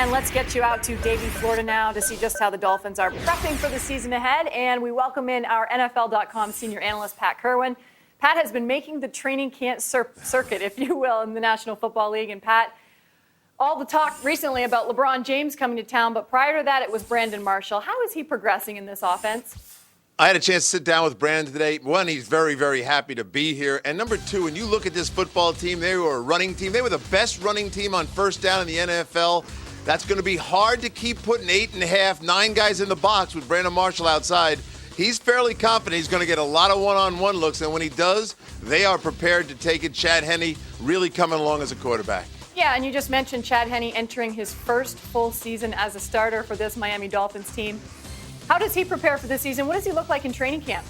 And let's get you out to Davie, Florida now to see just how the Dolphins are prepping for the season ahead. And we welcome in our NFL.com senior analyst, Pat Kirwin. Pat has been making the training camp circuit, if you will, in the National Football League. And Pat, all the talk recently about LeBron James coming to town, but prior to that, it was Brandon Marshall. How is he progressing in this offense? I had a chance to sit down with Brandon today. One, he's very, very happy to be here. And number two, when you look at this football team, they were a running team. They were the best running team on first down in the NFL. That's going to be hard to keep putting 8.5, 9 guys in the box with Brandon Marshall outside. He's fairly confident he's going to get a lot of one-on-one looks. And when he does, they are prepared to take it. Chad Henne really coming along as a quarterback. Yeah, and you just mentioned Chad Henne entering his first full season as a starter for this Miami Dolphins team. How does he prepare for this season? What does he look like in training camp?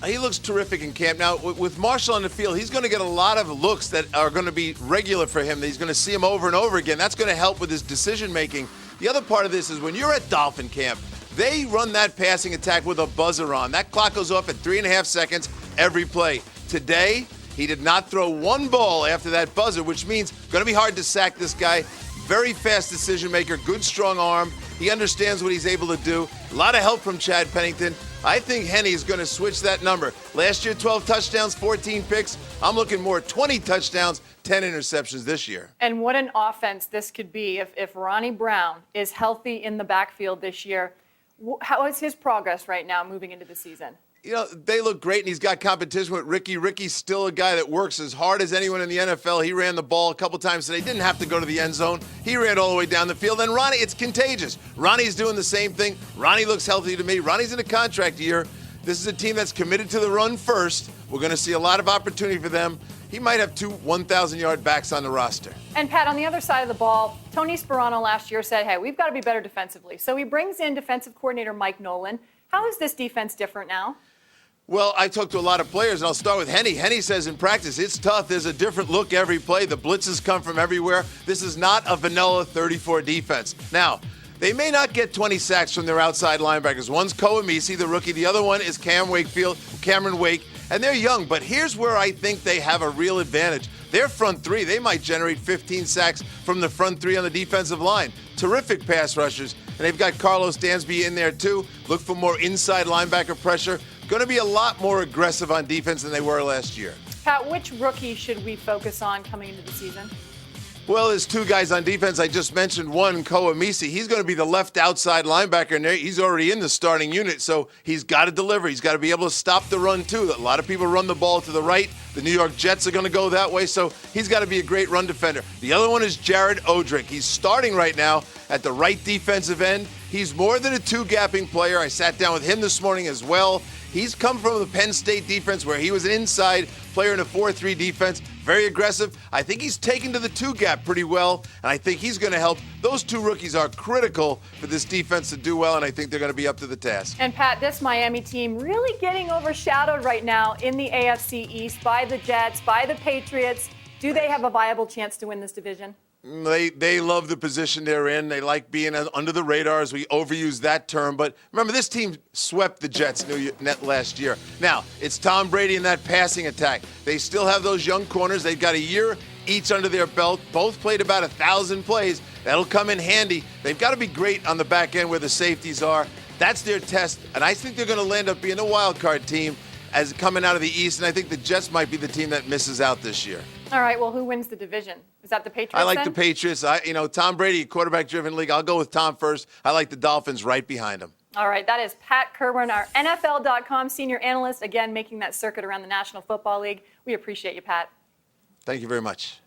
He looks terrific in camp. Now, with Marshall on the field, he's going to get a lot of looks that are going to be regular for him. He's going to see him over and over again. That's going to help with his decision-making. The other part of this is when you're at Dolphin camp, they run that passing attack with a buzzer on. That clock goes off at 3.5 seconds every play. Today, he did not throw one ball after that buzzer, which means going to be hard to sack this guy. Very fast decision maker, good strong arm. He understands what he's able to do. A lot of help from Chad Pennington. I think Henne is going to switch that number. Last year, 12 touchdowns, 14 picks. I'm looking more 20 touchdowns, 10 interceptions this year. And what an offense this could be if Ronnie Brown is healthy in the backfield this year. How is his progress right now moving into the season? You know, they look great, and he's got competition with Ricky. Ricky's still a guy that works as hard as anyone in the NFL. He ran the ball a couple times today. Didn't have to go to the end zone. He ran all the way down the field. And Ronnie, it's contagious. Ronnie's doing the same thing. Ronnie looks healthy to me. Ronnie's in a contract year. This is a team that's committed to the run first. We're going to see a lot of opportunity for them. He might have 2 1,000-yard backs on the roster. And, Pat, on the other side of the ball, Tony Sperano last year said, hey, we've got to be better defensively. So he brings in defensive coordinator Mike Nolan. How is this defense different now? Well, I talked to a lot of players, and I'll start with Henne. Henne says in practice, it's tough. There's a different look every play. The blitzes come from everywhere. This is not a vanilla 34 defense. Now, they may not get 20 sacks from their outside linebackers. One's Koemisi, the rookie. The other one is Cameron Wake, and they're young. But here's where I think they have a real advantage. Their front three, they might generate 15 sacks from the front three on the defensive line. Terrific pass rushers. And they've got Carlos Dansby in there, too. Look for more inside linebacker pressure. Going to be a lot more aggressive on defense than they were last year. Pat, which rookie should we focus on coming into the season? Well, there's 2 guys on defense. I just mentioned one, Koemisi. He's going to be the left outside linebacker, and he's already in the starting unit, so he's got to deliver. He's got to be able to stop the run, too. A lot of people run the ball to the right. The New York Jets are going to go that way, so he's got to be a great run defender. The other one is Jared Odrick. He's starting right now at the right defensive end. He's more than a 2-gapping player. I sat down with him this morning as well. He's come from the Penn State defense where he was an inside player in a 4-3 defense, very aggressive. I think he's taken to the 2-gap pretty well, and I think he's going to help. Those 2 rookies are critical for this defense to do well, and I think they're going to be up to the task. And, Pat, this Miami team really getting overshadowed right now in the AFC East by the Jets, by the Patriots. Do they have a viable chance to win this division? They love the position they're in. They like being under the radar, as we overuse that term. But remember, this team swept the Jets last year. Now, it's Tom Brady and that passing attack. They still have those young corners. They've got a year each under their belt. Both played about 1,000 plays. That'll come in handy. They've got to be great on the back end where the safeties are. That's their test. And I think they're going to land up being a wild card team as coming out of the East. And I think the Jets might be the team that misses out this year. All right, well, who wins the division? Is that the Patriots? I like the Patriots. Tom Brady, quarterback-driven league. I'll go with Tom first. I like the Dolphins right behind him. All right, that is Pat Kirwin, our NFL.com senior analyst, again, making that circuit around the National Football League. We appreciate you, Pat. Thank you very much.